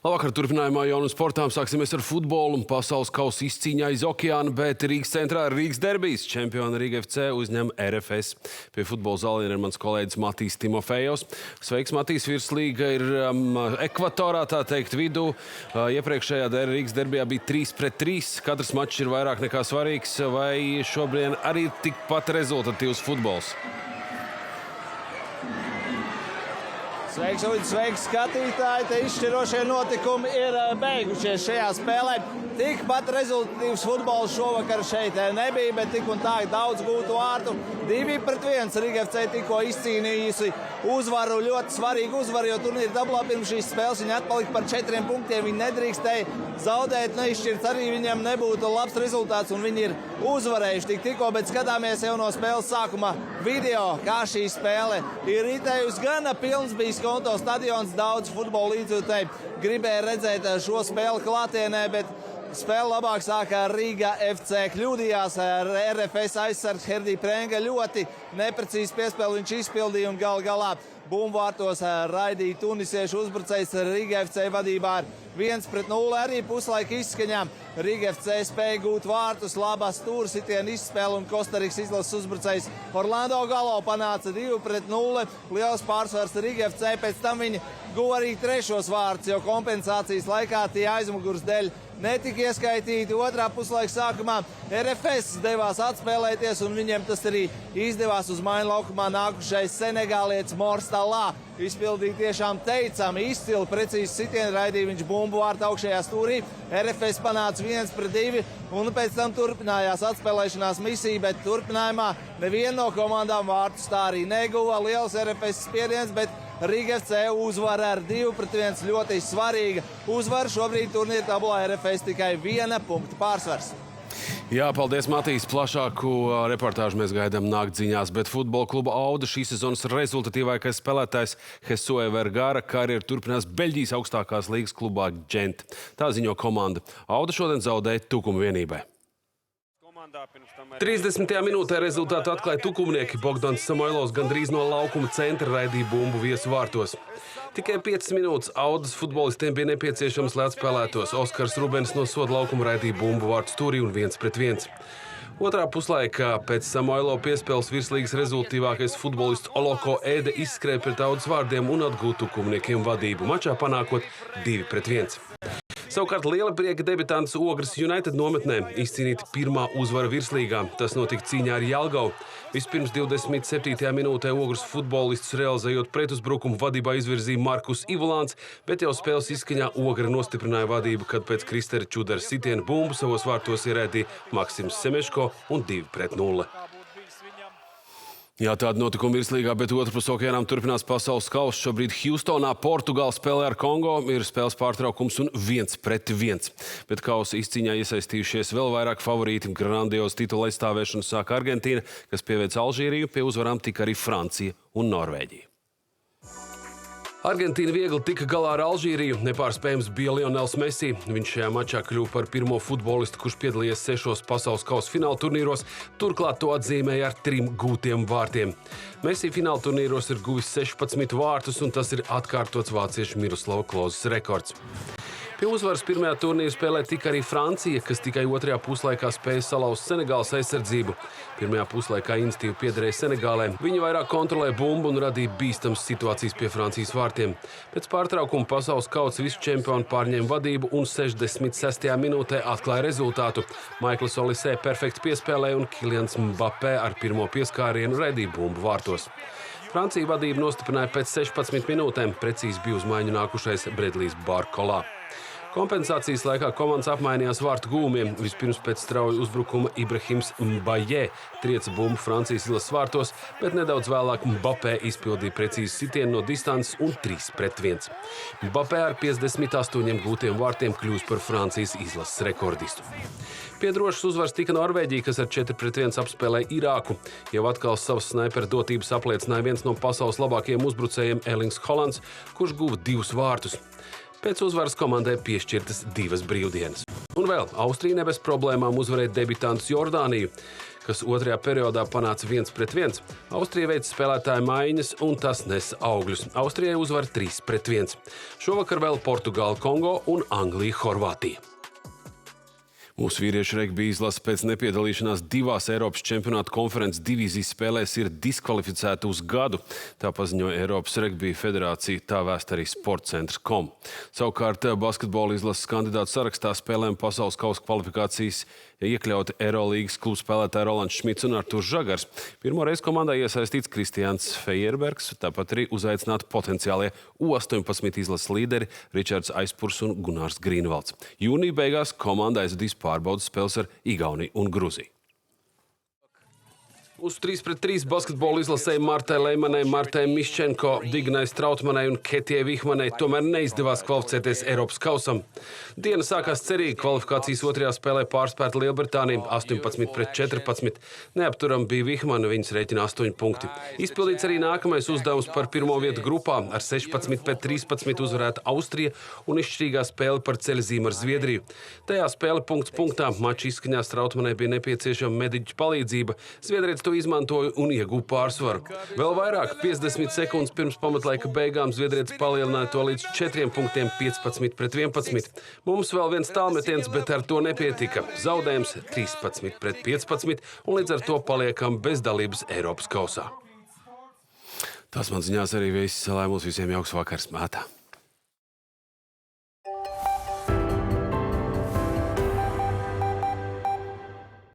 Labvakar, turpinājumā jaunu sportām sāksimies ar futbolu un pasaules kausa izcīņā aiz okeāna, bet Rīgas centrā ir Rīgas derbijs. Čempioni Riga FC uzņem RFS. Pie futbola zāliena ir mans kolēģis Matīs Timofejovs. Sveiks, Matīs, virslīga ir ekvatorā, tā teikt, vidū. Iepriekšējā Rīgas derbijā bija 3-3. Katrs mačs ir vairāk nekā svarīgs. Vai šobrīd arī ir tikpat rezultatīvs futbols? Sveiks, Uģi, sveiks, skatītāji! Te izšķirošie notikumi ir beigušies šajā spēlē. Tikpat rezultatīvs futbols šovakar šeit nebija, bet tik un tā daudz gūtu vārtu. 2-1 Riga FC tikko izcīnījusi uzvaru, ļoti svarīgu uzvaru, jo turnīra tabulā pirms šīs spēles viņi atpalika par 4 punktiem. Viņi nedrīkstēja zaudēt, neizšķirts arī viņiem nebūtu labs rezultāts, un viņi ir uzvarējuši tikko, bet skatāmies jau no spēles sākuma video, kā šī spēle ir ritējusi. Gana pilns bijis konto stadions, daudz futbola līdzjūtēji gribēja redzēt šo spēli klātienē, bet spēle labāk sākā Riga FC. Kļūdījās RFS aizsargs Herdī Prenga, ļoti neprecīzi piespēli viņš izpildīja un galā bumbvārtos raidīja tunisiešu uzbrucējs Riga FC vadībā ar 1-0 arī puslaika izskaņā. Riga FC spēja gūt vārtus, labā stūrsitiena izspēle un Kostarikas izlases uzbrucējs Orlando Galo panāca 2-0. Liels pārsvars Riga FC, pēc tam viņi guva arī trešos vārtus, jo kompensācijas laikā tie aizmugurs dēļ netika ieskaitīti. Otrā puslaika sākumā RFS devās atspēlēties, un viņiem tas arī izdevās. Uz maiņu laukumā nākušais senegālietis Morstalā izpildīja tiešām teicami, izcili, precīzi sitienu, raidīja viņš bumbu vārtu augšējā stūrī. RFS panāca 1-2, un pēc tam turpinājās atspēlēšanās misija, bet turpinājumā neviena no komandām vārtus tā arī neguva. Liels RFS spiediens, bet Riga FC uzvara ar 2-1, ļoti svarīga uzvara. Šobrīd turnīra tabulā RFS tikai 1 punkta pārsvars. Jā, paldies, Matīs. Plašāku reportāžu mēs gaidām naktziņās, bet futbola kluba Auda šīs sezonas rezultatīvākais spēlētājs Hesue Vergara karjeru turpinās Beļģijas augstākās līgas klubā Gent. Tā ziņo komanda. Auda šodien zaudēja Tukuma vienībai. 30. minūtē rezultātu atklāja tukumnieki. Bogdans Samoilovs gandrīz no laukuma centra raidīja bumbu viesu vārtos. Tikai 5 minūtes Audas futbolistiem bija nepieciešams, lai atspēlētos. Oskars Rubens no soda laukuma raidīja bumbu vārtu stūrī un 1-1. Otrā puslaikā pēc Samoilova piespēles virslīgas rezultatīvākais futbolists Oloko Ede izskrēja pret Audas vārdiem un atgūta tukumniekiem vadību, mačā panākot 2-1. Savukārt liela prieka debitants Ogres United nometnē izcīnīta pirmā uzvara virslīgā. Tas notika cīņā ar Jelgavu. Vispirms 27. minūtē Ogres futbolists realizējot pretuzbrukumu vadībā izvirzīja Markus Ivolāns, bet jau spēles izskaņā Ogra nostiprināja vadību, kad pēc Kristera Čudara sitiena bumbu savos vārtos ierēdīja Maksims Semeško un 2-0. Jā, tāda notikuma virslīgā, bet otrpus okeānām turpinās pasaules kauss. Šobrīd Hjūstonā Portugāla spēlē ar Kongo, ir spēles pārtraukums un 1-1. Bet kausa izcīņā iesaistījušies vēl vairāk favorīti. Grandiozu titulu aizstāvēšanu sāka Argentīna, kas pieveic Alžīriju, pie uzvarām tika arī Francija un Norvēģija. Argentīna viegli tika galā ar Alžīriju. Nepārspējams bija Lionels Messi. Viņš šajā mačā kļuva par pirmo futbolistu, kurš piedalījies 6 pasaules kausa fināla turnīros. Turklāt to atzīmēja ar 3 gūtiem vārtiem. Messi fināla turnīros ir guvis 16 vārtus, un tas ir atkārtots vāciešu Miroslava Klozes rekords. Pie uzvaras pirmajā turnīra spēlē tika arī Francija, kas tikai otrajā puslaikā spēja salauzt Senegālas aizsardzību. Pirmajā puslaikā iniciatīva piederēja Senegālē. Viņi vairāk kontrolēja bumbu un radīja bīstamas situācijas pie Francijas vārtiem. Pēc pārtraukuma pasaules kausa visu čempionu pārņēma vadību un 66. minūtē atklāja rezultātu. Maikls Olisē perfekti piespēlēja un Kilians Mbappé ar pirmo pieskārienu raidīja bumbu vārtos. Francija vadību nostiprināja pēc 16 minūtēm, precīzi bija uz maiņu nākušais Bredlijs Barkolā. Kompensācijas laikā komandas apmainījās vārtu gūmiem. Vispirms pēc strauja uzbrukuma Ibrahims Mbajē trieca bumbu Francijas izlases vārtos, bet nedaudz vēlāk Mbappé izpildīja precīzi sitienu no distances un 3-1. Mbappé ar 58 gūtiem vārtiem kļūst par Francijas izlases rekordistu. Pie drošas uzvaras tika Norvēģija, kas ar 4-1 apspēlēja Irāku. Jau atkal savas snaiperu dotības apliecināja viens no pasaules labākajiem uzbrucējiem Erlings Haalands, kurš guva 2 vārtus. Pēc uzvaras komandai piešķirtas 2 brīvdienas. Un vēl Austrija ne bez problēmām uzvarēja debitantus Jordāniju, kas otrajā periodā panāca 1-1. Austrija veica spēlētāju maiņas, un tas nesa augļus. Austrijai uzvar 3-1. Šovakar vēl Portugāla, Kongo un Anglija, Horvātija. Mūsu vīriešu regbija izlase pēc nepiedalīšanās divās Eiropas čempionāta konferences divīzijas spēlēs ir diskvalificēta uz gadu. Tā paziņoja Eiropas regbija federācija, tā vēst arī sportcentrs.com. Savukārt basketbola izlases kandidātu sarakstā spēlēm pasaules kausa kvalifikācijas iekļauti Eirolīgas klubu spēlētāji Rolands Šmits un Arturs Žagars. Pirmo reizi komandā iesaistīts Kristians Fejerbergs, tāpat arī uzaicināti potenciālie U18 izlases līderi Ričards Aizpurs un Gunārs Grīnvalds. Jūnija beigās komanda aizvadīs pārbaudas spēles ar Igauniju un Gruziju. Uz 3-3 basketbola izlasēja Martai Leimanai, Martai Miščenko, Dignai Strautmanai un Ketijai Vihmanai tomēr neizdevās kvalificēties Eiropas kausam. Diena sākās cerīgi, kvalifikācijas otrajā spēlē pārspēta Lielbritānija 18-14. Neapturam bija Vihmana, viņas rēķina 8 punkti. Izpildīts arī nākamais uzdevums par pirmo vietu grupā. Ar 16-13 uzvarēta Austrija un izšķirīgā spēle par ceļzīmu ar Zviedriju. Tajā spēle punkts punktā. Mača izskaņā Strautmanai bija nepieciešama mediķu palīdzība. Zviedrietis to izmantoja un ieguva pārsvaru. Vēl vairāk, 50 sekundes pirms pamatlaika beigām Zviedrietis palielināja to līdz 4 punktiem 15-11. Mums vēl viens tālmetiens, bet ar to nepietika. Zaudējums 13-15 un līdz ar to paliekam bez dalības Eiropas kausā. Tas man ziņās arī viss, lai mums visiem jauks vakars. Mātā!